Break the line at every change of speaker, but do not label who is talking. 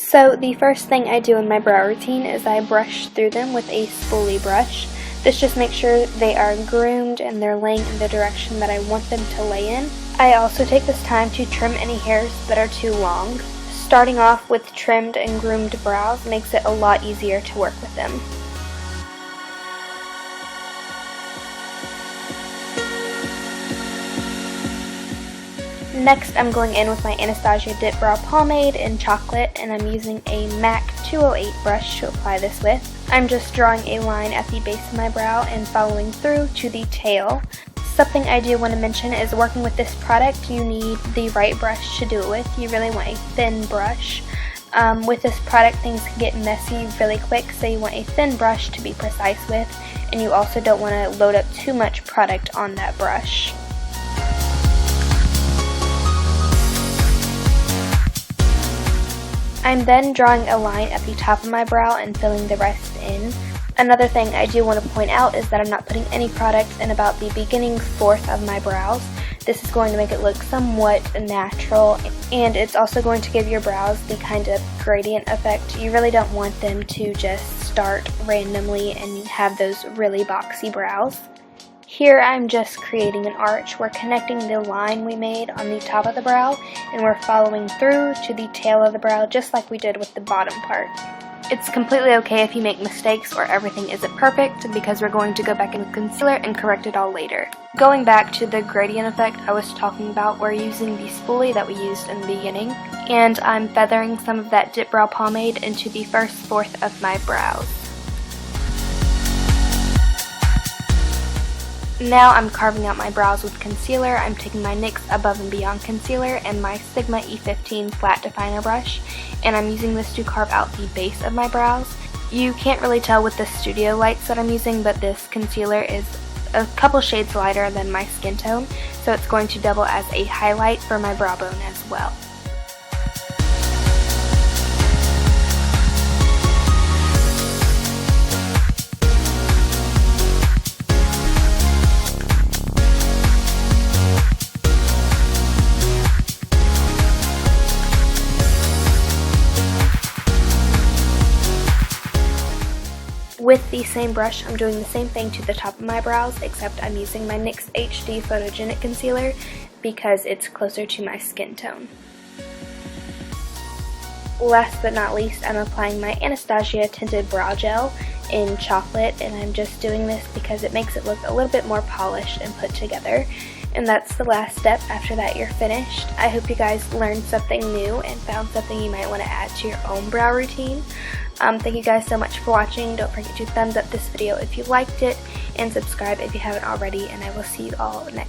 So the first thing I do in my brow routine is I brush through them with a spoolie brush. This just makes sure they are groomed and they're laying in the direction that I want them to lay in. I also take this time to trim any hairs that are too long. Starting off with trimmed and groomed brows makes it a lot easier to work with them. Next, I'm going in with my Anastasia Dip Brow Pomade in chocolate, and I'm using a MAC 208 brush to apply this with. I'm just drawing a line at the base of my brow and following through to the tail. Something I do want to mention is working with this product, you need the right brush to do it with. You really want a thin brush. With this product, things can get messy really quick, so you want a thin brush to be precise with, and you also don't want to load up too much product on that brush. I'm then drawing a line at the top of my brow and filling the rest in. Another thing I do want to point out is that I'm not putting any product in about the beginning fourth of my brows. This is going to make it look somewhat natural, and it's also going to give your brows the kind of gradient effect. You really don't want them to just start randomly and have those really boxy brows. Here I'm just creating an arch. We're connecting the line we made on the top of the brow, and we're following through to the tail of the brow just like we did with the bottom part. It's completely okay if you make mistakes or everything isn't perfect, because we're going to go back in with concealer and correct it all later. Going back to the gradient effect I was talking about, we're using the spoolie that we used in the beginning, and I'm feathering some of that Dip Brow Pomade into the first fourth of my brows. Now I'm carving out my brows with concealer. I'm taking my NYX Above and Beyond concealer and my Sigma E15 flat definer brush, and I'm using this to carve out the base of my brows. You can't really tell with the studio lights that I'm using, but this concealer is a couple shades lighter than my skin tone, so it's going to double as a highlight for my brow bone as well. With the same brush, I'm doing the same thing to the top of my brows, except I'm using my NYX HD Photogenic Concealer because it's closer to my skin tone. Last but not least, I'm applying my Anastasia Tinted Brow Gel in chocolate, and I'm just doing this because it makes it look a little bit more polished and put together. And that's the last step. After that, you're finished. I hope you guys learned something new and found something you might want to add to your own brow routine. Thank you guys so much for watching. Don't forget to thumbs up this video if you liked it, and subscribe if you haven't already, and I will see you all next time.